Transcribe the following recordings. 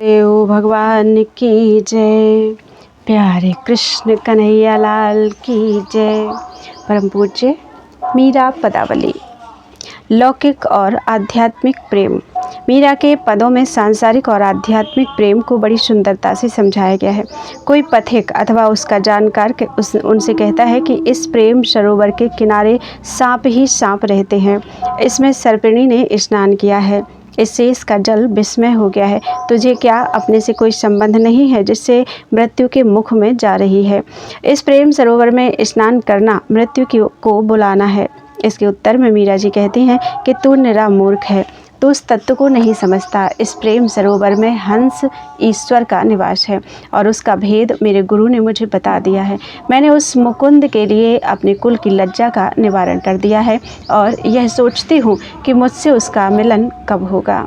देव भगवान की जय। प्यारे कृष्ण कन्हैया लाल की जय। परम पूज्य मीरा पदावली। लौकिक और आध्यात्मिक प्रेम। मीरा के पदों में सांसारिक और आध्यात्मिक प्रेम को बड़ी सुंदरता से समझाया गया है। कोई पथिक अथवा उसका जानकार उनसे कहता है कि इस प्रेम सरोवर के किनारे सांप ही सांप रहते हैं। इसमें सर्पिणी ने स्नान किया है, इससे इसका जल विस्मय हो गया है। तुझे क्या अपने से कोई संबंध नहीं है जिससे मृत्यु के मुख में जा रही है? इस प्रेम सरोवर में स्नान करना मृत्यु को बुलाना है। इसके उत्तर में मीरा जी कहती हैं कि तू निरा मूर्ख है, तू उस तत्व को नहीं समझता। इस प्रेम सरोवर में हंस ईश्वर का निवास है और उसका भेद मेरे गुरु ने मुझे बता दिया है। मैंने उस मुकुंद के लिए अपने कुल की लज्जा का निवारण कर दिया है और यह सोचती हूँ कि मुझसे उसका मिलन कब होगा।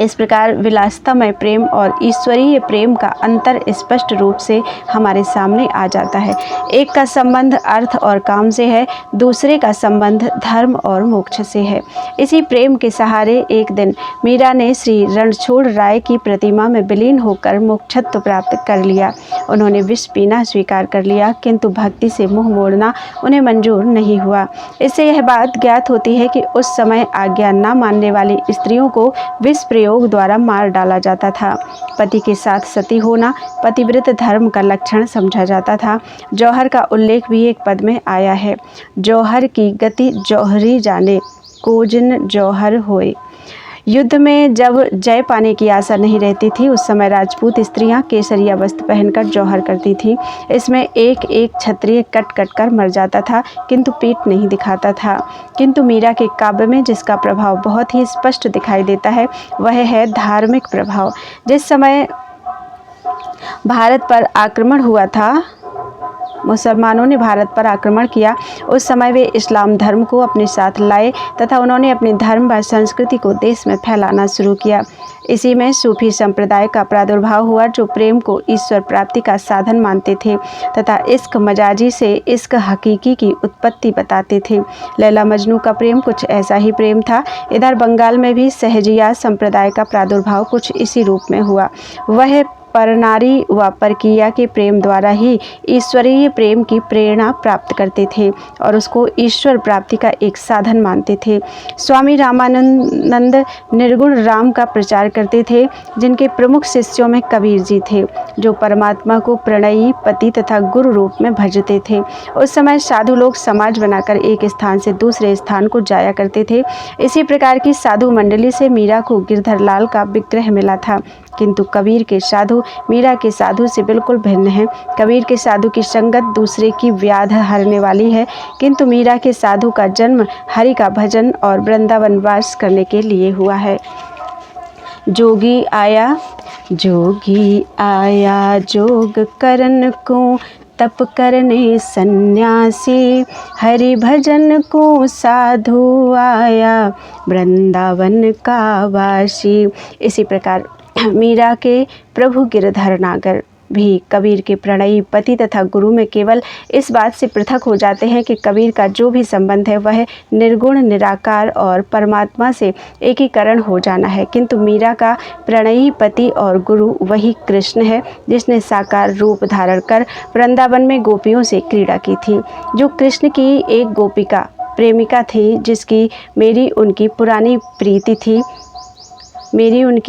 इस प्रकार विलासितामय प्रेम और ईश्वरीय प्रेम का अंतर स्पष्ट रूप से हमारे सामने आ जाता है। एक का संबंध अर्थ और काम से है, दूसरे का संबंध धर्म और मोक्ष से है। इसी प्रेम के सहारे एक दिन मीरा ने श्री रणछोड़ राय की प्रतिमा में विलीन होकर मोक्षत्व प्राप्त कर लिया। उन्होंने विष पीना स्वीकार कर लिया, किंतु भक्ति से मुँह मोड़ना उन्हें मंजूर नहीं हुआ। इससे यह बात ज्ञात होती है कि उस समय आज्ञा न मानने वाली स्त्रियों को विष प्रयोग द्वारा मार डाला जाता था। पति के साथ सती होना पतिव्रत धर्म का लक्षण समझा जाता था। जौहर का उल्लेख भी एक पद में आया है, जौहर की गति जौहरी जाने, कोजिन जौहर होए। युद्ध में जब जय पाने की आशा नहीं रहती थी, उस समय राजपूत स्त्रियां केसरिया वस्त्र पहनकर जौहर करती थी। इसमें एक एक क्षत्रिय कट कट कर मर जाता था, किंतु पीठ नहीं दिखाता था। किंतु मीरा के काव्य में जिसका प्रभाव बहुत ही स्पष्ट दिखाई देता है, वह है धार्मिक प्रभाव। जिस समय भारत पर आक्रमण हुआ था, मुसलमानों ने भारत पर आक्रमण किया, उस समय वे इस्लाम धर्म को अपने साथ लाए तथा उन्होंने अपने धर्म व संस्कृति को देश में फैलाना शुरू किया। इसी में सूफी संप्रदाय का प्रादुर्भाव हुआ, जो प्रेम को ईश्वर प्राप्ति का साधन मानते थे तथा इश्क मजाजी से इश्क हकीकी की उत्पत्ति बताते थे। लैला मजनू का प्रेम कुछ ऐसा ही प्रेम था। इधर बंगाल में भी सहजिया संप्रदाय का प्रादुर्भाव कुछ इसी रूप में हुआ। वह परनारी व परकीया के प्रेम द्वारा ही ईश्वरीय प्रेम की प्रेरणा प्राप्त करते थे और उसको ईश्वर प्राप्ति का एक साधन मानते थे। स्वामी रामानंद निर्गुण राम का प्रचार करते थे, जिनके प्रमुख शिष्यों में कबीर जी थे, जो परमात्मा को प्रणयी पति तथा गुरु रूप में भजते थे। उस समय साधु लोग समाज बनाकर एक स्थान से दूसरे स्थान को जाया करते थे। इसी प्रकार की साधु मंडली से मीरा को गिरधर लाल का विग्रह मिला था, किंतु कबीर के साधु मीरा के साधु से बिल्कुल भिन्न है। कबीर के साधु की संगत दूसरे की व्याध हरने वाली है, किंतु मीरा के साधु का जन्म हरि का भजन और वृंदावन वास करने के लिए हुआ है। जोगी आया जोग करन को, तप करने सन्यासी, हरि भजन को साधु आया, वृंदावन का वासी। इसी प्रकार मीरा के प्रभु गिरधर नागर भी कबीर के प्रणयी पति तथा गुरु में केवल इस बात से पृथक हो जाते हैं कि कबीर का जो भी संबंध है वह निर्गुण निराकार और परमात्मा से एकीकरण हो जाना है, किंतु मीरा का प्रणयी पति और गुरु वही कृष्ण है, जिसने साकार रूप धारण कर वृंदावन में गोपियों से क्रीड़ा की थी। जो कृष्ण की एक गोपिका प्रेमिका थी, जिसकी मेरी उनकी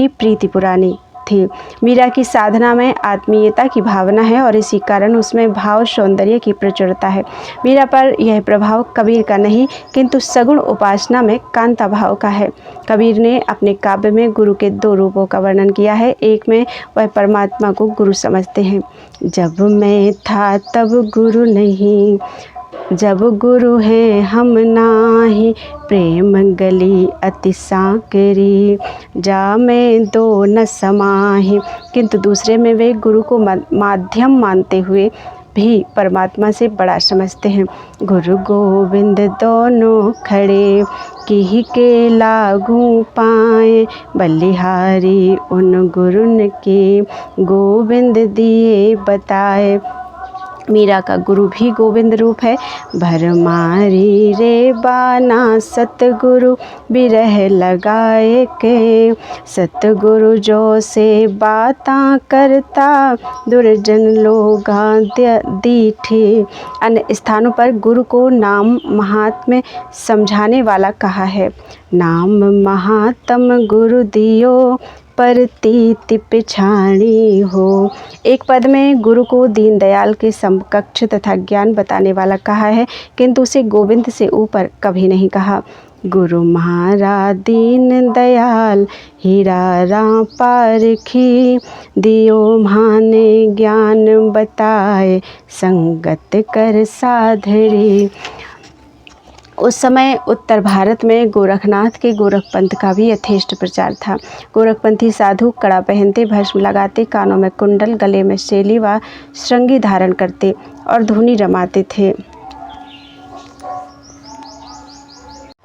प्रीति पुरानी थी। मीरा की साधना में आत्मीयता की भावना है और इसी कारण उसमें भाव सौंदर्य की प्रचुरता है। मीरा पर यह प्रभाव कबीर का नहीं, किंतु सगुण उपासना में कांता भाव का है। कबीर ने अपने काव्य में गुरु के दो रूपों का वर्णन किया है। एक में वह परमात्मा को गुरु समझते हैं, जब मैं था तब गुरु नहीं, जब गुरु है हम नाही, प्रेम गली अति सांकरी, जा में दो न समाही। किंतु दूसरे में वे गुरु को माध्यम मानते हुए भी परमात्मा से बड़ा समझते हैं। गुरु गोविंद दोनों खड़े, किही के लागू पाए, बलिहारी उन गुरुन के, गोविंद दिए बताए। मीरा का गुरु भी गोविंद रूप है। भरमारी रे बाना सतगुरु बिरह लगाए के, सतगुरु जो से बातां करता दुर्जन लोगा दीठी। अन्य स्थानों पर गुरु को नाम महात्म्य समझाने वाला कहा है। नाम महात्म गुरु दियो परतीति पिछाड़ी हो। एक पद में गुरु को दीनदयाल के समकक्ष तथा ज्ञान बताने वाला कहा है, किंतु उसे गोविंद से ऊपर कभी नहीं कहा। गुरु महारा दीन दयाल हीरा रां पारखी, दियो माने ज्ञान बताए संगत कर साधरी। उस समय उत्तर भारत में गोरखनाथ के गोरखपंथ का भी यथेष्ट प्रचार था। गोरखपंथी साधु कड़ा पहनते, भस्म लगाते, कानों में कुंडल, गले में शैली व श्रृंगी धारण करते और धुनी रमाते थे।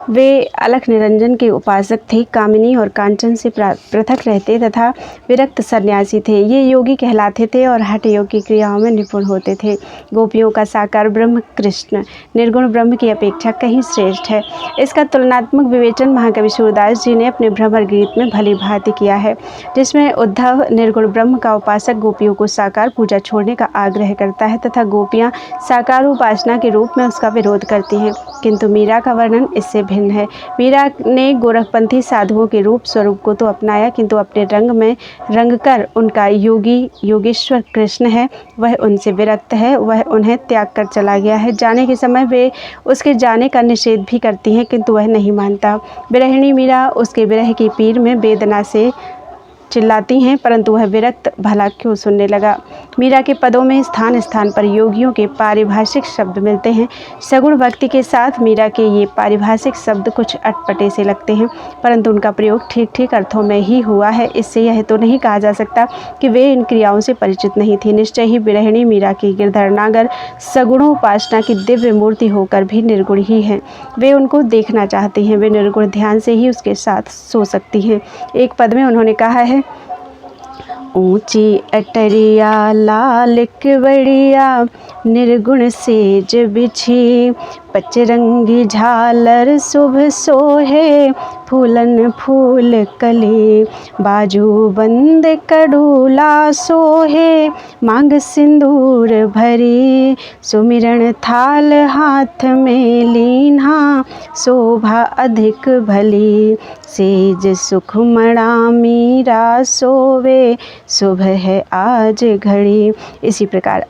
वे अलख निरंजन के उपासक थे, कामिनी और कांचन से पृथक रहते तथा विरक्त सन्यासी थे। ये योगी कहलाते थे और हठ योग की क्रियाओं में निपुण होते थे। गोपियों का साकार ब्रह्म कृष्ण निर्गुण ब्रह्म की अपेक्षा कहीं श्रेष्ठ है। इसका तुलनात्मक विवेचन महाकवि सूरदास जी ने अपने भ्रमर गीत में भली भांति किया है, जिसमें उद्धव निर्गुण ब्रह्म का उपासक गोपियों को साकार पूजा छोड़ने का आग्रह करता है तथा गोपियाँ साकार उपासना के रूप में उसका विरोध करती हैं। किंतु मीरा का वर्णन इससे भिन्न है। मीरा ने गोरखपंथी साधुओं के रूप स्वरूप को तो अपनाया, किंतु अपने रंग में रंग कर उनका योगी योगेश्वर कृष्ण है वह उनसे विरक्त है, वह उन्हें त्याग कर चला गया है। जाने के समय वे उसके जाने का निषेध भी करती हैं, किंतु वह नहीं मानता। विरहिणी मीरा उसके विरह की पीर में वेदना से चिल्लाती हैं, परंतु वह विरक्त भला क्यों सुनने लगा। मीरा के पदों में स्थान स्थान पर योगियों के पारिभाषिक शब्द मिलते हैं। सगुण भक्ति के साथ मीरा के ये पारिभाषिक शब्द कुछ अटपटे से लगते हैं, परंतु उनका प्रयोग ठीक ठीक अर्थों में ही हुआ है। इससे यह तो नहीं कहा जा सकता कि वे इन क्रियाओं से परिचित नहीं थी। निश्चय ही विरहिणी मीरा की गिरधरनागर सगुणोपासना की दिव्य मूर्ति होकर भी निर्गुण ही हैं। वे उनको देखना चाहती हैं, वे निर्गुण ध्यान से ही उसके साथ सो सकती हैं। एक पद में उन्होंने कहा है, ऊंची अटरिया लाल केवड़िया निर्गुण सेज बिछी, पचरंगी झालर शुभ सोहे फूलन फूल कली, बाजू बंद कड़ूला सोहे मांग सिंदूर भरी, सुमिरन थाल हाथ में लीन्हा शोभा अधिक भली, सेज सुख मणा मीरा सोवे शुभ है आज घड़ी। इसी प्रकार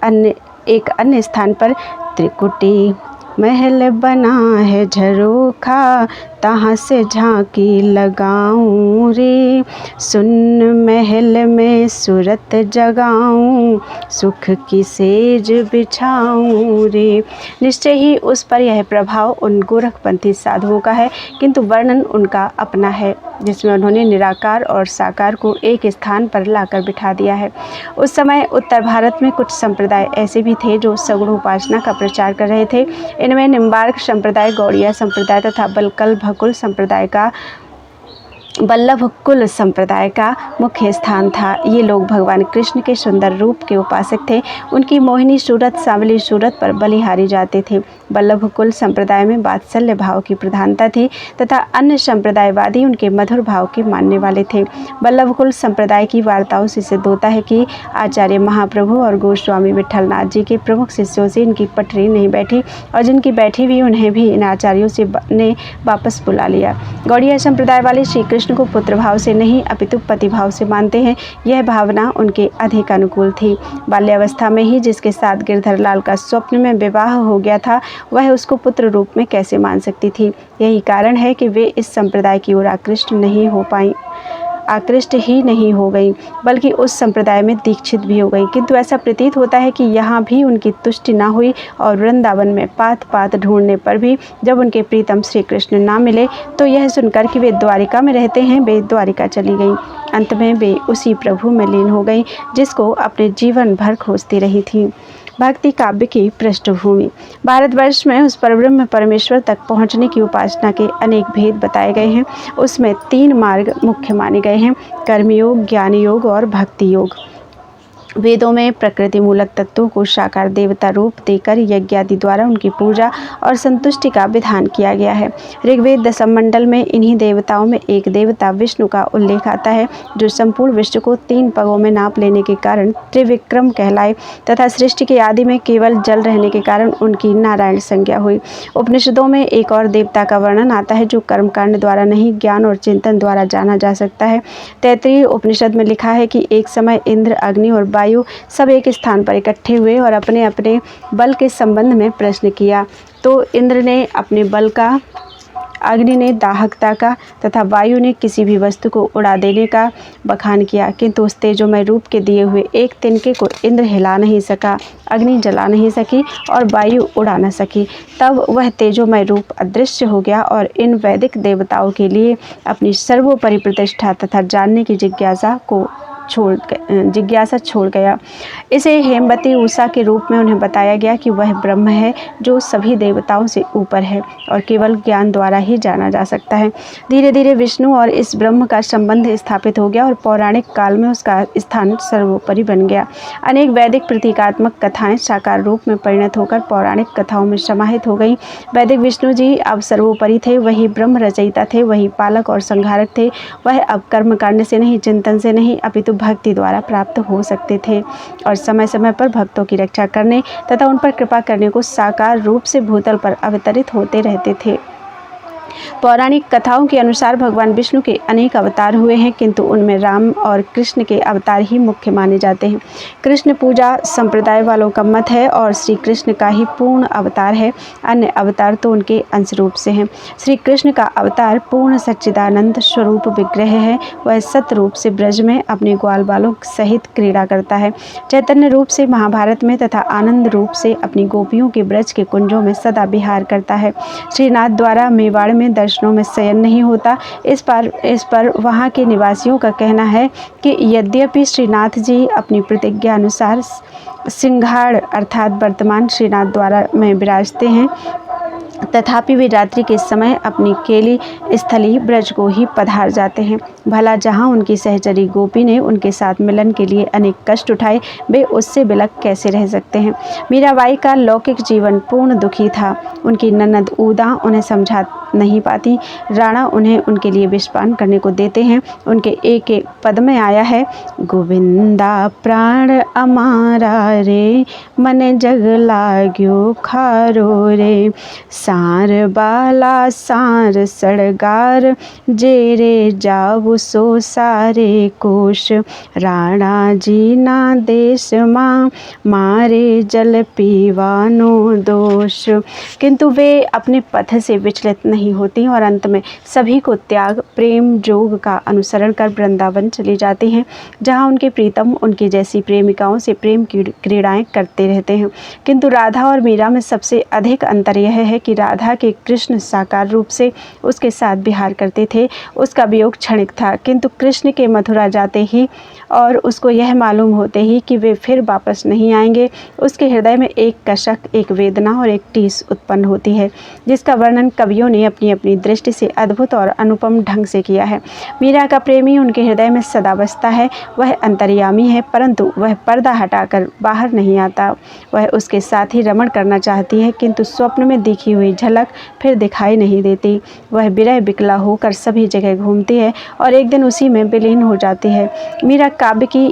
एक अन्य स्थान पर त्रिकुटी महल बना है झरोखा, तहाँ से झांकी लगाऊं रे, सुन महल में सूरत जगाऊं, सुख की सेज बिछाऊं रे। निश्चय ही उस पर यह प्रभाव उन गोरखपंथी साधुओं का है, किंतु वर्णन उनका अपना है, जिसमें उन्होंने निराकार और साकार को एक स्थान पर लाकर बिठा दिया है। उस समय उत्तर भारत में कुछ संप्रदाय ऐसे भी थे जो सगुण उपासना का प्रचार कर रहे थे। इनमें निम्बार्क संप्रदाय, गौड़िया संप्रदाय तथा बल्लभकुल संप्रदाय का मुख्य स्थान था। ये लोग भगवान कृष्ण के सुंदर रूप के उपासक थे। उनकी मोहिनी सूरत, सांवली सूरत पर बलिहारी जाते थे। बल्लभकुल संप्रदाय में वात्सल्य भाव की प्रधानता थी तथा अन्य संप्रदायवादी उनके मधुर भाव के मानने वाले थे। बल्लभकुल संप्रदाय की वार्ताओं से सिद्ध होता है कि आचार्य महाप्रभु और गोस्वामी विठलनाथ जी के प्रमुख शिष्यों से इनकी पटरी नहीं बैठी और जिनकी बैठी हुई उन्हें भी इन आचार्यों से ने वापस बुला लिया। गौड़िया संप्रदाय वाले श्री कृष्ण को पुत्र भाव से नहीं अपितु पति भाव से मानते हैं। यह भावना उनके अधिक अनुकूल थी। बाल्यावस्था में ही जिसके साथ गिरधरलाल का स्वप्न में विवाह हो गया था, वह उसको पुत्र रूप में कैसे मान सकती थी। यही कारण है कि वे इस संप्रदाय की ओर आकृष्ट ही नहीं हो गई, बल्कि उस संप्रदाय में दीक्षित भी हो गई। किंतु ऐसा प्रतीत होता है कि यहाँ भी उनकी तुष्टि न हुई और वृंदावन में पात पात ढूंढने पर भी जब उनके प्रीतम श्री कृष्ण ना मिले तो यह सुनकर कि वे द्वारिका में रहते हैं, वे द्वारिका चली गईं। अंत में वे उसी प्रभु में लीन हो गईं जिसको अपने जीवन भर खोजती रही थीं। भक्ति काव्य की पृष्ठभूमि। भारतवर्ष में उस परब्रह्म परमेश्वर तक पहुंचने की उपासना के अनेक भेद बताए गए हैं। उसमें 3 मार्ग मुख्य माने गए हैं: कर्मयोग, ज्ञान योग और भक्ति योग। वेदों में प्रकृति मूलक तत्वों को साकार देवता रूप देकर यज्ञ आदि द्वारा उनकी पूजा और संतुष्टि का विधान किया गया है। ऋग्वेद दशम मंडल में इन्हीं देवताओं में एक देवता विष्णु का उल्लेख आता है, जो संपूर्ण विश्व को 3 पगों में नाप लेने के कारण त्रिविक्रम कहलाए तथा सृष्टि के आदि में केवल जल रहने के कारण उनकी नारायण संज्ञा हुई। उपनिषदों में एक और देवता का वर्णन आता है, जो कर्मकांड द्वारा नहीं ज्ञान और चिंतन द्वारा जाना जा सकता है। तैत्तिरीय उपनिषद में लिखा है कि एक समय इंद्र, अग्नि और वायु सब एक स्थान पर इकट्ठे हुए और अपने अपने बल के संबंध में प्रश्न किया। तो इंद्र ने अपने बल का, अग्नि ने दाहकता का तथा वायु ने किसी भी वस्तु को उड़ा देने का बखान किया, किंतु उस तेजोमय रूप के दिए हुए एक तिनके को इंद्र हिला नहीं सका, अग्नि जला नहीं सकी और वायु उड़ा न सकी। तब वह तेजोमय रूप अदृश्य हो गया और इन वैदिक देवताओं के लिए अपनी सर्वोपरि प्रतिष्ठा तथा जानने की जिज्ञासा छोड़ गया। इसे हेमवती उषा के रूप में उन्हें बताया गया कि वह ब्रह्म है, जो सभी देवताओं से ऊपर है और केवल ज्ञान द्वारा ही जाना जा सकता है। धीरे धीरे विष्णु और इस ब्रह्म का संबंध स्थापित हो गया और पौराणिक काल में उसका स्थान सर्वोपरि बन गया। अनेक वैदिक प्रतीकात्मक कथाएं साकार रूप में परिणत होकर पौराणिक कथाओं में समाहित हो गईं। वैदिक विष्णु जी अब सर्वोपरि थे, वही ब्रह्म रचयिता थे, वही पालक और संहारक थे। वह अब कर्मकांड से नहीं, चिंतन से नहीं, अपितु भक्ति द्वारा प्राप्त हो सकते थे और समय समय पर भक्तों की रक्षा करने तथा उन पर कृपा करने को साकार रूप से भूतल पर अवतरित होते रहते थे। पौराणिक कथाओं के अनुसार भगवान विष्णु के अनेक अवतार हुए हैं, किंतु उनमें राम और कृष्ण के अवतार ही मुख्य माने जाते हैं। कृष्ण पूजा संप्रदाय वालों का मत है और श्री कृष्ण का ही पूर्ण अवतार है, अन्य अवतार तो उनके अंश रूप से हैं। श्री कृष्ण का अवतार पूर्ण सच्चिदानंद स्वरूप विग्रह है। वह सत रूप से ब्रज में अपने ग्वाल बालों सहित क्रीड़ा करता है, चैतन्य रूप से महाभारत में तथा आनंद रूप से अपनी गोपियों के ब्रज के कुंजों में सदा विहार करता है। श्रीनाथ द्वारा मेवाड़ में दर्शनों में शयन नहीं होता। इस पर वहाँ के निवासियों का कहना है कि यद्यपि श्रीनाथ जी अपनी प्रतिज्ञा अनुसार सिंघाड़ अर्थात वर्तमान श्रीनाथ द्वारा में विराजते हैं, तथापि वे रात्रि के समय अपनी केली स्थली ब्रज को ही पधार जाते हैं। भला जहाँ उनकी सहचरी गोपी ने उनके साथ मिलन के लिए अनेक कष्ट उठाए, वे उससे बिलक कैसे रह सकते हैं। मीराबाई का लौकिक जीवन पूर्ण दुखी था। उनकी ननद ऊदा उन्हें समझा नहीं पाती। राणा उन्हें उनके लिए विषपान करने को देते हैं। उनके एक एक पद में आया है, गोविंदा प्राण अमारा रे, मन जग लाग्यो खारो रे, सार बाला सार सड़गार, जेरे जाऊ सो सारे कोश, राणा जी ना देश माँ, मारे जल पीवानो दोष। किंतु वे अपने पथ से विचलित नहीं होती और अंत में सभी को त्याग प्रेम जोग का अनुसरण कर वृंदावन चली जाती हैं, जहाँ उनके प्रीतम उनकी जैसी प्रेमिकाओं से प्रेम की क्रीड़ाएं करते रहते हैं। किंतु राधा और मीरा में सबसे अधिक अंतर यह है कि राधा के कृष्ण साकार रूप से उसके साथ विहार करते थे। उसका वियोग क्षणिक था, किंतु कृष्ण के मथुरा जाते ही और उसको यह मालूम होते ही कि वे फिर वापस नहीं आएंगे, उसके हृदय में एक कशक, एक वेदना और एक टीस उत्पन्न होती है, जिसका वर्णन कवियों ने अपनी अपनी दृष्टि से अद्भुत और अनुपम ढंग से किया है। मीरा का प्रेमी उनके हृदय में सदा बसता है। वह अंतर्यामी है, परंतु वह पर्दा हटाकर बाहर नहीं आता। वह उसके साथ ही रमण करना चाहती है, किंतु स्वप्न में दिखी हुई झलक फिर दिखाई नहीं देती। वह विरह विकला होकर सभी जगह घूमती है और एक दिन उसी में विलीन हो जाती है। मीरा काव्य की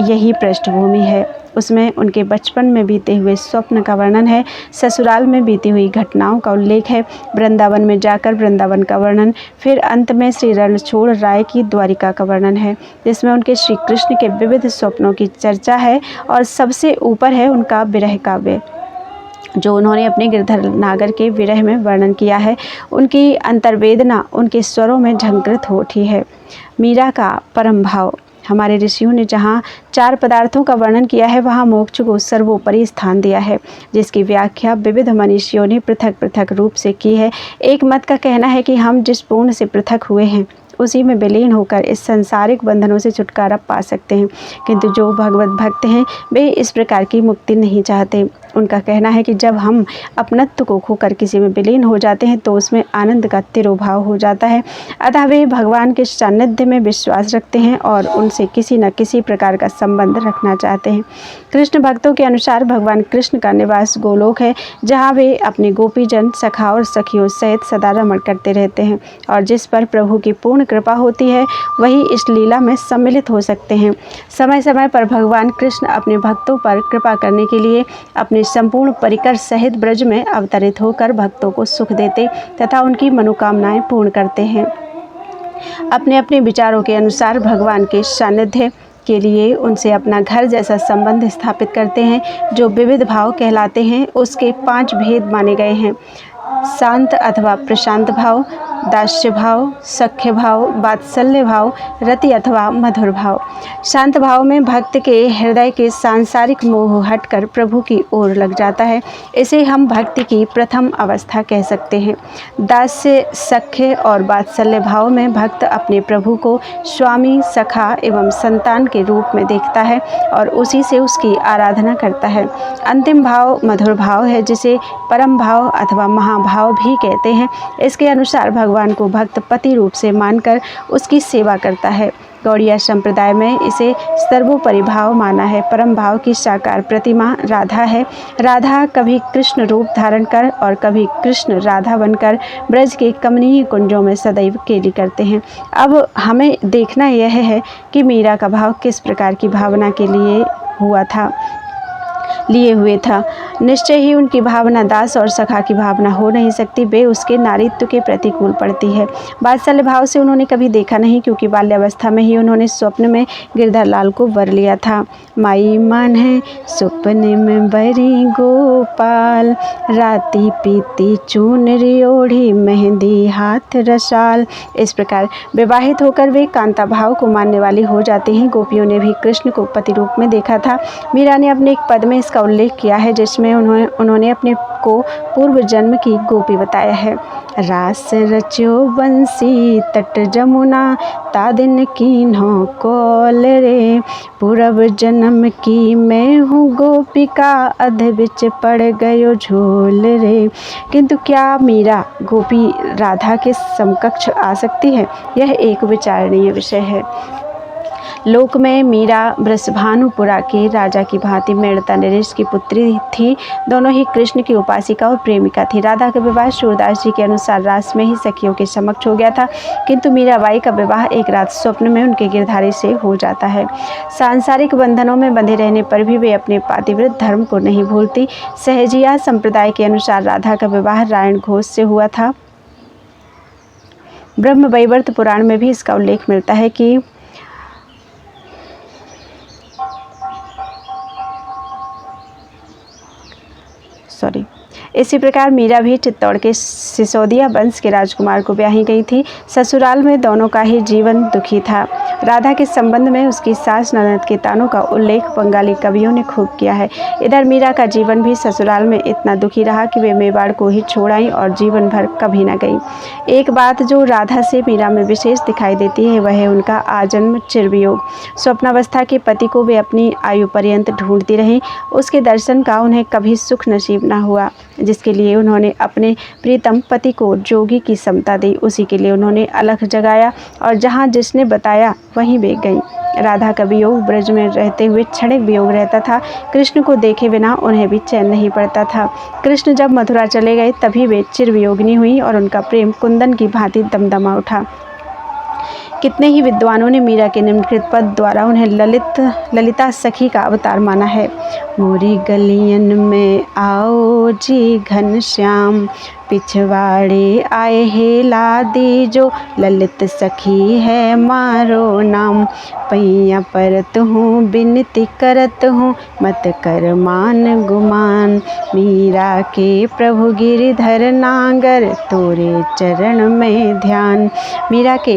यही पृष्ठभूमि है। उसमें उनके बचपन में बीते हुए स्वप्न का वर्णन है, ससुराल में बीती हुई घटनाओं का उल्लेख है, वृंदावन में जाकर वृंदावन का वर्णन, फिर अंत में श्री रणछोड़ राय की द्वारिका का वर्णन है, जिसमें उनके श्री कृष्ण के विविध स्वप्नों की चर्चा है और सबसे ऊपर है उनका विरह काव्य, जो उन्होंने अपने गिरधर नागर के विरह में वर्णन किया है। उनकी अंतर्वेदना उनके स्वरों में झंकृत हो उठी है। मीरा का परम भाव। हमारे ऋषियों ने जहाँ 4 पदार्थों का वर्णन किया है, वहाँ मोक्ष को सर्वोपरि स्थान दिया है, जिसकी व्याख्या विविध मनीषियों ने पृथक पृथक रूप से की है। एक मत का कहना है कि हम जिस पूर्ण से पृथक हुए हैं, उसी में विलीन होकर इस सांसारिक बंधनों से छुटकारा पा सकते हैं, किंतु जो भगवत भक्त हैं वे इस प्रकार की मुक्ति नहीं चाहते। उनका कहना है कि जब हम अपनत्व को खोकर किसी में विलीन हो जाते हैं तो उसमें आनंद का तिरोभाव हो जाता है। अतः वे भगवान के सानिध्य में विश्वास रखते हैं और उनसे किसी न किसी प्रकार का संबंध रखना चाहते हैं। कृष्ण भक्तों के अनुसार भगवान कृष्ण का निवास गोलोक है, जहाँ वे अपने गोपीजन सखा और सखियों सहित सदा रमण करते रहते हैं, और जिस पर प्रभु की पूर्ण कृपा होती है वही इस लीला में सम्मिलित हो सकते हैं। समय समय पर भगवान कृष्ण अपने भक्तों पर कृपा करने के लिए अपने संपूर्ण परिकर सहित ब्रज में अवतरित होकर भक्तों को सुख देते तथा उनकी मनोकामनाएं पूर्ण करते हैं। अपने अपने विचारों के अनुसार भगवान के सानिध्य के लिए उनसे अपना घर जैसा संबंध स्थापित करते हैं, जो विविध भाव कहलाते हैं। उसके 5 भेद माने गए हैं: शांत अथवा प्रशांत भाव, दास्य भाव, सख्य भाव, वात्सल्य भाव, रति अथवा मधुर भाव। शांत भाव में भक्त के हृदय के सांसारिक मोह हटकर प्रभु की ओर लग जाता है। इसे हम भक्ति की प्रथम अवस्था कह सकते हैं। दास्य, सख्य और वात्सल्य भाव में भक्त अपने प्रभु को स्वामी, सखा एवं संतान के रूप में देखता है और उसी से उसकी आराधना करता है। अंतिम भाव मधुर भाव है, जिसे परम भाव अथवा महाभाव भी कहते हैं। इसके अनुसार भगवान को भक्त पति रूप से मानकर उसकी सेवा करता है। गौड़िया संप्रदाय में इसे सर्वोपरि भाव माना है। परम भाव की साकार प्रतिमा राधा है। राधा कभी कृष्ण रूप धारण कर और कभी कृष्ण राधा बनकर ब्रज के कमनीय कुंजों में सदैव केली करते हैं। अब हमें देखना यह है कि मीरा का भाव किस प्रकार की भावना के लिए हुए था। निश्चय ही उनकी भावना दास और सखा की भावना हो नहीं सकती, वे उसके नारीत्व के प्रतिकूल पड़ती है। वात्सल्य भाव से उन्होंने कभी देखा नहीं, क्योंकि बाल्यावस्था में ही उन्होंने स्वप्न में गिरधर लाल को वर लिया था। माई मान है सपने में बरी गोपाल, राती पीती चूनरी ओढ़ी मेहंदी हाथ रसाल। इस प्रकार विवाहित होकर वे कांता भाव को मानने वाली हो जाती हैं। गोपियों ने भी कृष्ण को पति रूप में देखा था। मीरा ने अपने एक पद में इसका उल्लेख किया है, जिसमें उन्होंने अपने को पूर्व जन्म की गोपी बताया है। रास रच्यो बंसी तट जमुना, तादिन कीन्हो कौल रे, पूर्व जन्म की मैं हूँ गोपिका, अध बिच पड़ गयो झोल रे। किंतु क्या मीरा गोपी राधा के समकक्ष आ सकती है? यह एक विचारणीय विषय है। लोक में मीरा वृषभानुपुरा के राजा की भांति मेड़ता नरेश की पुत्री थी। दोनों ही कृष्ण की उपासिका और प्रेमिका थी। राधा का विवाह सूरदास जी के अनुसार रास में ही सखियों के समक्ष हो गया था, किंतु मीराबाई का विवाह एक रात स्वप्न में उनके गिरधारी से हो जाता है। सांसारिक बंधनों में बंधे रहने पर भी वे अपने पातिव्रत धर्म को नहीं भूलती। सहजिया संप्रदाय के अनुसार राधा का विवाह रायण घोष से हुआ था। ब्रह्म वैवर्त पुराण में भी इसका उल्लेख मिलता है कि इसी प्रकार मीरा भी चित्तौड़ के सिसोदिया वंश के राजकुमार को ब्याही गई थी। ससुराल में दोनों का ही जीवन दुखी था। राधा के संबंध में उसकी सास ननद के तानों का उल्लेख बंगाली कवियों ने खूब किया है। इधर मीरा का जीवन भी ससुराल में इतना दुखी रहा कि वे मेवाड़ को ही छोड़ आई और जीवन भर कभी न गई। एक बात जो राधा से मीरा में विशेष दिखाई देती है वह है उनका आजन्म चिरवियोग। स्वप्नावस्था के पति को वे अपनी आयु पर्यंत ढूंढती रहीं। उसके दर्शन का उन्हें कभी सुख नसीब न हुआ। जिसके लिए उन्होंने अपने प्रीतम पति को जोगी की समता दी, उसी के लिए उन्होंने अलख जगाया और जहाँ जिसने बताया वहीं वे गईं। राधा का वियोग ब्रज में रहते हुए क्षणिक वियोग रहता था। कृष्ण को देखे बिना उन्हें भी चैन नहीं पड़ता था। कृष्ण जब मथुरा चले गए तभी वे चिरवियोगिनी हुई और उनका प्रेम कुंदन की भांति दमदमा उठा। कितने ही विद्वानों ने मीरा के निम्नलिखित पद द्वारा उन्हें ललिता सखी का अवतार माना है। मोरी गलियन में आओ जी घनश्याम, पिछवाड़े आए हेला दीजो, ललित सखी है मारो नाम, पैया परत हूँ बिनती करत हूँ, मत कर मान गुमान, मीरा के प्रभु गिरिधर नागर, तोरे चरण में ध्यान। मीरा का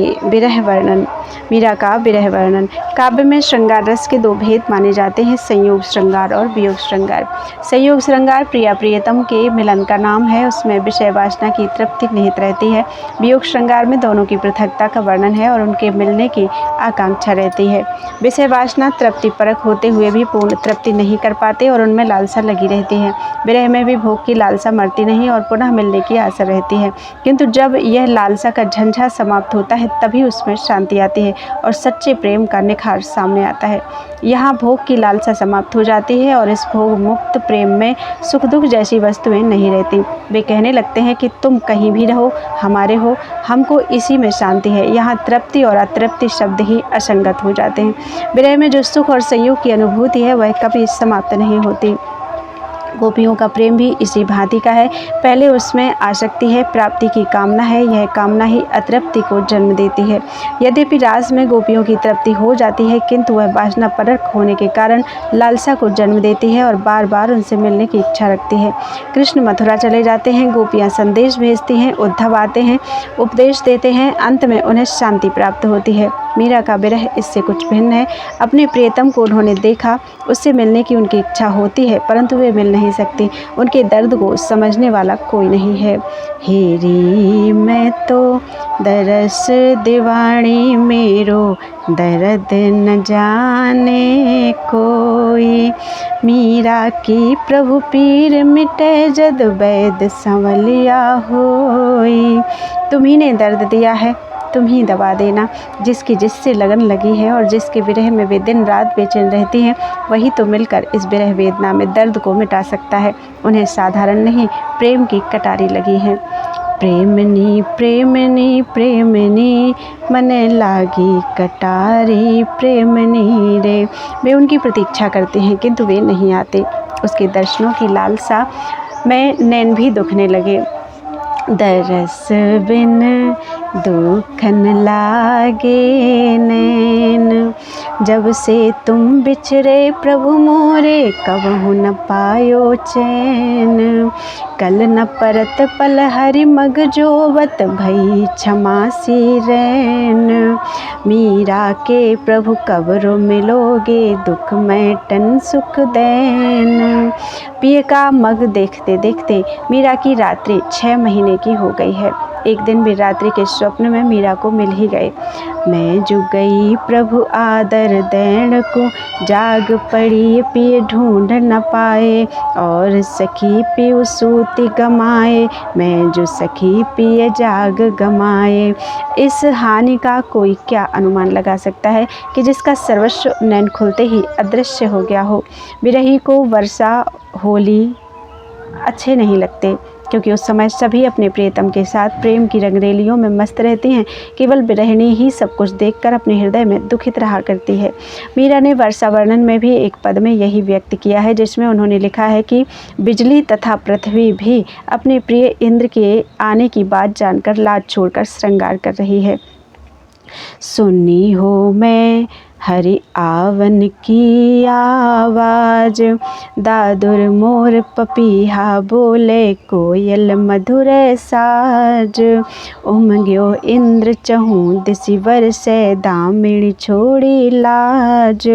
विरह वर्णन। काव्य में श्रृंगार रस के 2 भेद माने जाते हैं, संयोग श्रृंगार और वियोग श्रृंगार। संयोग श्रृंगार प्रिया प्रियतम के मिलन का नाम है। उसमें विषय विषय वासना की तृप्ति निहित रहती है। वियोग श्रृंगार में दोनों की पृथकता का वर्णन है और उनके मिलने की आकांक्षा रहती है। विषय वासना तृप्ति परक होते हुए भी पूर्ण तृप्ति नहीं कर पाते और उनमें लालसा लगी रहती है। विरह में भी भोग की लालसा मरती नहीं और पुनः मिलने की आशा रहती है, किंतु जब यह लालसा का झंझा समाप्त होता है तभी उसमें शांति आती है और सच्चे प्रेम का निखार सामने आता है। यहाँ भोग की लालसा समाप्त हो जाती है और इस भोग मुक्त प्रेम में सुख दुख जैसी वस्तुएं नहीं रहती। वे कहने लगते हैं कि तुम कहीं भी रहो, हमारे हो, हमको इसी में शांति है। यहाँ तृप्ति और अतृप्ति शब्द ही असंगत हो जाते हैं। विरह में जो सुख और संयोग की अनुभूति है वह कभी समाप्त नहीं होती। गोपियों का प्रेम भी इसी भांति का है। पहले उसमें आसक्ति है, प्राप्ति की कामना है। यह कामना ही अतृप्ति को जन्म देती है। यद्यपि रास में गोपियों की तृप्ति हो जाती है, किंतु वह वासना परक होने के कारण लालसा को जन्म देती है और बार बार उनसे मिलने की इच्छा रखती है। कृष्ण मथुरा चले जाते हैं, गोपियाँ संदेश भेजती हैं, उद्धव आते हैं, उपदेश देते हैं, अंत में उन्हें शांति प्राप्त होती है। मीरा का विरह इससे कुछ भिन्न है। अपने प्रियतम को उन्होंने देखा, उससे मिलने की उनकी इच्छा होती है, परंतु वे मिल नहीं सकती। उनके दर्द को समझने वाला कोई नहीं है। हेरी मैं तो दरस दीवानी, मेरो दर्द न जाने कोई। मीरा की प्रभु पीर मिटे, जद वैद संवलिया होई। तुम्ही ने दर्द दिया है, तुम ही दवा देना। जिसकी जिससे लगन लगी है और जिसके विरह में वे दिन रात बेचैन रहती हैं, वही तो मिलकर इस विरह वेदना में दर्द को मिटा सकता है। उन्हें साधारण नहीं, प्रेम की कटारी लगी है। प्रेमनी प्रेमनी प्रेमनी, मन लागी कटारी प्रेमनी रे। वे उनकी प्रतीक्षा करते हैं, किंतु वे नहीं आते। उसके दर्शनों की लालसा में नैन भी दुखने लगे। दरस बिन दुखन लागे नैन, जब से तुम बिछड़े प्रभु मोरे, कबहु न पायो चैन। कल न परत पल हरि मग जोवत, भई क्षमा सी रैन। मीरा के प्रभु कबरो मिलोगे, दुख मैटन सुख दैन। पिए का मग देखते देखते मीरा की रात्रि 6 महीने की हो गई है। एक दिन भी रात्रि के स्वप्न में मीरा को मिल ही गए। मैं जो गई प्रभु आदर दैन को, जाग पड़ी पिए ढूंढ न पाए। और सखी पियो सूति गमाए, मैं जो सखी पिए जाग गमाए। इस हानि का कोई क्या अनुमान लगा सकता है कि जिसका सर्वस्व नैन खुलते ही अदृश्य हो गया हो। विरही को वर्षा होली अच्छे नहीं लगते, क्योंकि उस समय सभी अपने प्रियतम के साथ प्रेम की रंगरेलियों में मस्त रहती हैं। केवल विरहिणी ही सब कुछ देखकर अपने हृदय में दुखित रहा करती है। मीरा ने वर्षा वर्णन में भी एक पद में यही व्यक्त किया है, जिसमें उन्होंने लिखा है कि बिजली तथा पृथ्वी भी अपने प्रिय इंद्र के आने की बात जानकर लाज छोड़कर श्रृंगार कर रही है। सुनी हो मैं हरि आवन की आवाज, दादुर मोर पपीहा बोले, कोयल मधुर साज। उमग्यो इंद्र चहूँ दिसि बरसै, दामिनी छोड़ी लाज।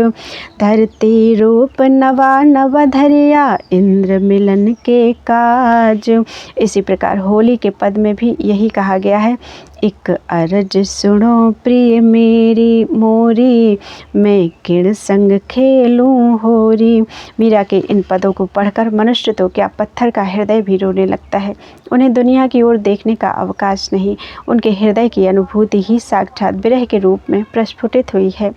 धरती रूप नवा नव धरिया, इंद्र मिलन के काज। इसी प्रकार होली के पद में भी यही कहा गया है। एक अरज सुनो प्रिय मेरी मोरी, मैं किण संग खेलूं होरी। मीरा के इन पदों को पढ़कर मनुष्य तो क्या, पत्थर का हृदय भी रोने लगता है। उन्हें दुनिया की ओर देखने का अवकाश नहीं। उनके हृदय की अनुभूति ही साक्षात विरह के रूप में प्रस्फुटित हुई है।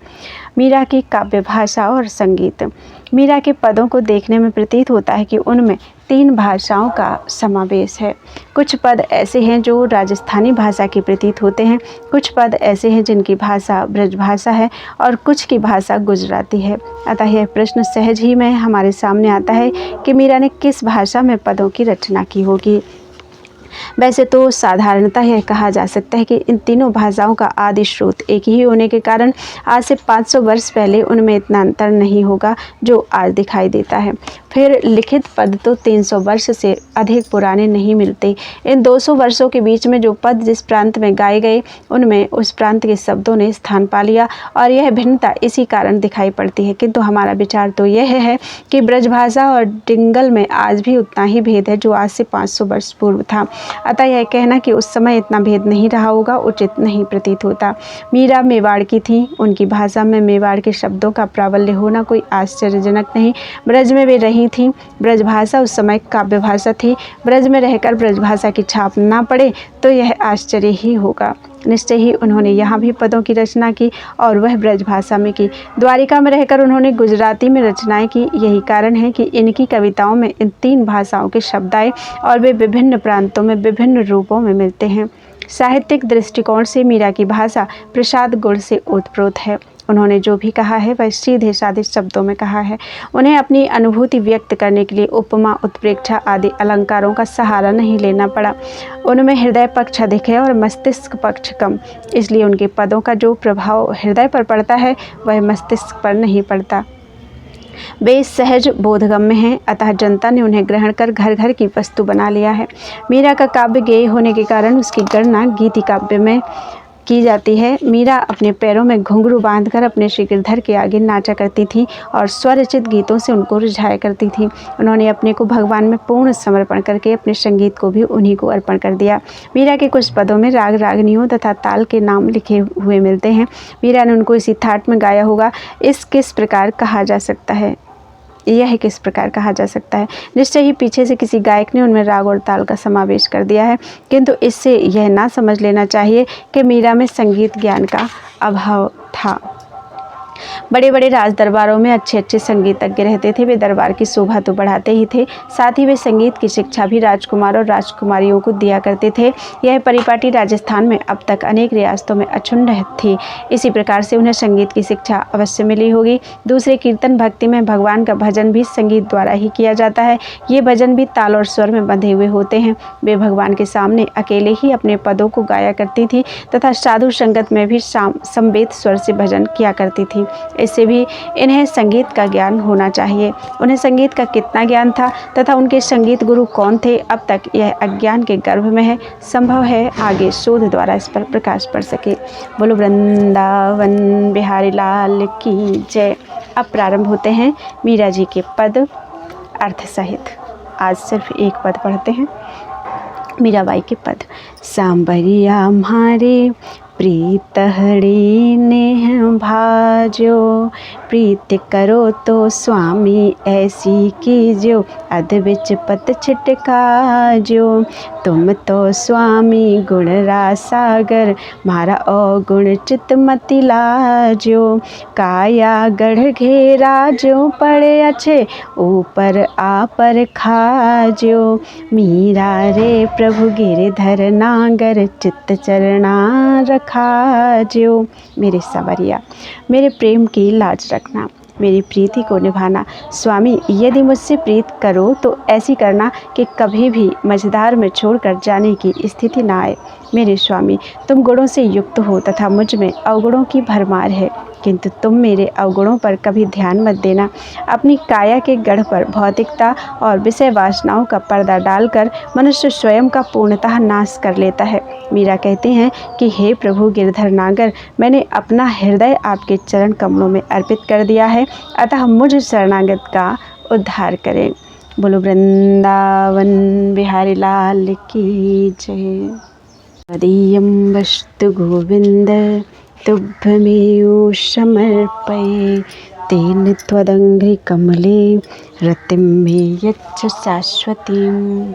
मीरा की काव्य भाषा और संगीत। मीरा के पदों को देखने में प्रतीत होता है कि उनमें 3 भाषाओं का समावेश है। कुछ पद ऐसे हैं जो राजस्थानी भाषा के प्रतीत होते हैं, कुछ पद ऐसे हैं जिनकी भाषा ब्रज भाषा है और कुछ की भाषा गुजराती है। अतः यह प्रश्न सहज ही में हमारे सामने आता है कि मीरा ने किस भाषा में पदों की रचना की होगी। वैसे तो साधारणतः यह कहा जा सकता है कि इन तीनों भाषाओं का आदि स्रोत एक ही होने के कारण आज से 500 वर्ष पहले उनमें इतना अंतर नहीं होगा जो आज दिखाई देता है। फिर लिखित पद तो 300 वर्ष से अधिक पुराने नहीं मिलते। इन 200 वर्षों के बीच में जो पद जिस प्रांत में गाए गए उनमें उस प्रांत के शब्दों ने स्थान पा लिया और यह भिन्नता इसी कारण दिखाई पड़ती है। किंतु हमारा विचार तो यह है कि ब्रजभाषा और डिंगल में आज भी उतना ही भेद है जो आज से 500 वर्ष पूर्व था। अतः यह कहना कि उस समय इतना भेद नहीं रहा होगा उचित नहीं प्रतीत होता। मीरा मेवाड़ की थी, उनकी भाषा में मेवाड़ के शब्दों का प्राबल्य होना कोई आश्चर्यजनक नहीं। ब्रज में वे रही थीं, ब्रजभाषा उस समय काव्य भाषा थी। ब्रज में रहकर ब्रजभाषा की छाप ना पड़े तो यह आश्चर्य ही होगा। निश्चय ही उन्होंने यहाँ भी पदों की रचना की और वह ब्रजभाषा में की। द्वारिका में रहकर उन्होंने गुजराती में रचनाएं की। यही कारण है कि इनकी कविताओं में इन 3 भाषाओं के शब्द आए और वे विभिन्न प्रांतों में विभिन्न रूपों में मिलते हैं। साहित्यिक दृष्टिकोण से मीरा की भाषा प्रसाद गुण से ओतप्रोत है। उन्होंने जो भी कहा है वह सीधे साधे शब्दों में कहा है। उन्हें अपनी अनुभूति व्यक्त करने के लिए उपमा, उत्प्रेक्षा आदि अलंकारों का सहारा नहीं लेना पड़ा। उनमें हृदय पक्ष अधिक है और मस्तिष्क पक्ष कम, इसलिए उनके पदों का जो प्रभाव हृदय पर पड़ता है वह मस्तिष्क पर नहीं पड़ता। वे सहज बोधगम्य हैं, अतः जनता ने उन्हें ग्रहण कर घर घर की वस्तु बना लिया है। मीरा का काव्य गेय होने के कारण उसकी गणना गीति काव्य में की जाती है। मीरा अपने पैरों में घुंघरू बांधकर अपने श्री गिरधर के आगे नाचा करती थी और स्वरचित गीतों से उनको रिझाया करती थी। उन्होंने अपने को भगवान में पूर्ण समर्पण करके अपने संगीत को भी उन्हीं को अर्पण कर दिया। मीरा के कुछ पदों में राग रागनियों तथा ताल के नाम लिखे हुए मिलते हैं। मीरा ने उनको इसी थाट में गाया होगा। इस किस प्रकार कहा जा सकता है, यह किस प्रकार कहा जा सकता है। निश्चय ही पीछे से किसी गायक ने उनमें राग और ताल का समावेश कर दिया है, किंतु इससे यह ना समझ लेना चाहिए कि मीरा में संगीत ज्ञान का अभाव था। बड़े बड़े राज दरबारों में अच्छे अच्छे संगीतज्ञ रहते थे। वे दरबार की शोभा तो बढ़ाते ही थे, साथ ही वे संगीत की शिक्षा भी राजकुमार और राजकुमारियों को दिया करते थे। यह परिपाटी राजस्थान में अब तक अनेक रियासतों में अक्षुण्ण थी। इसी प्रकार से उन्हें संगीत की शिक्षा अवश्य मिली होगी। दूसरे कीर्तन भक्ति में भगवान का भजन भी संगीत द्वारा ही किया जाता है। ये भजन भी ताल और स्वर में बंधे हुए होते हैं। वे भगवान के सामने अकेले ही अपने पदों को गाया करती थी तथा साधु संगत में भी समवेत स्वर से भजन किया करती थी। इससे भी इन्हें संगीत का ज्ञान होना चाहिए। उन्हें संगीत का कितना ज्ञान था तथा उनके संगीत गुरु कौन थे, अब तक यह अज्ञान के गर्भ में है। संभव है आगे शोध द्वारा इस पर प्रकाश पड़ सके। बोलो वृंदावन बिहारी लाल की जय। अब प्रारंभ होते हैं मीरा जी के पद अर्थ सहित। आज सिर्फ एक पद पढ़ते हैं, मीराबाई के पद। सांबरिया म्हारे प्रीत हरि नेह भाजो, प्रीत करो तो स्वामी ऐसी कीजो, अध बिच पत छिटकाजो। तुम तो स्वामी गुण रासागर, मारा अवगुण चित मति लाजो। काया गढ़ घेरा जो पड़े अच्छे, ऊपर आपर खाजो। मीरा रे प्रभु गिरधर नागर, चित्त चरणा रखाजो। मेरे सवरिया, मेरे प्रेम की लाज रखना, मेरी प्रीति को निभाना। स्वामी, यदि मुझसे प्रीत करो तो ऐसी करना कि कभी भी मझधार में छोड़कर जाने की स्थिति ना आए। मेरे स्वामी, तुम गुणों से युक्त हो तथा मुझ में अवगुणों की भरमार है, किंतु तुम मेरे अवगुणों पर कभी ध्यान मत देना। अपनी काया के गढ़ पर भौतिकता और विषय वासनाओं का पर्दा डालकर मनुष्य स्वयं का पूर्णतः नाश कर लेता है। मीरा कहते हैं कि हे प्रभु गिरधर नागर, मैंने अपना हृदय आपके चरण कमलों में अर्पित कर दिया है, अतः मुझ शरणागत का उद्धार करें। बोलो वृंदावन बिहारी लाल की जय। तदीयं वस्तु गोविंद तुभ्यमेव समर्पये, तेन त्वदङ्घ्रि कमले रतिं मे यच्छ शाश्वतीम्।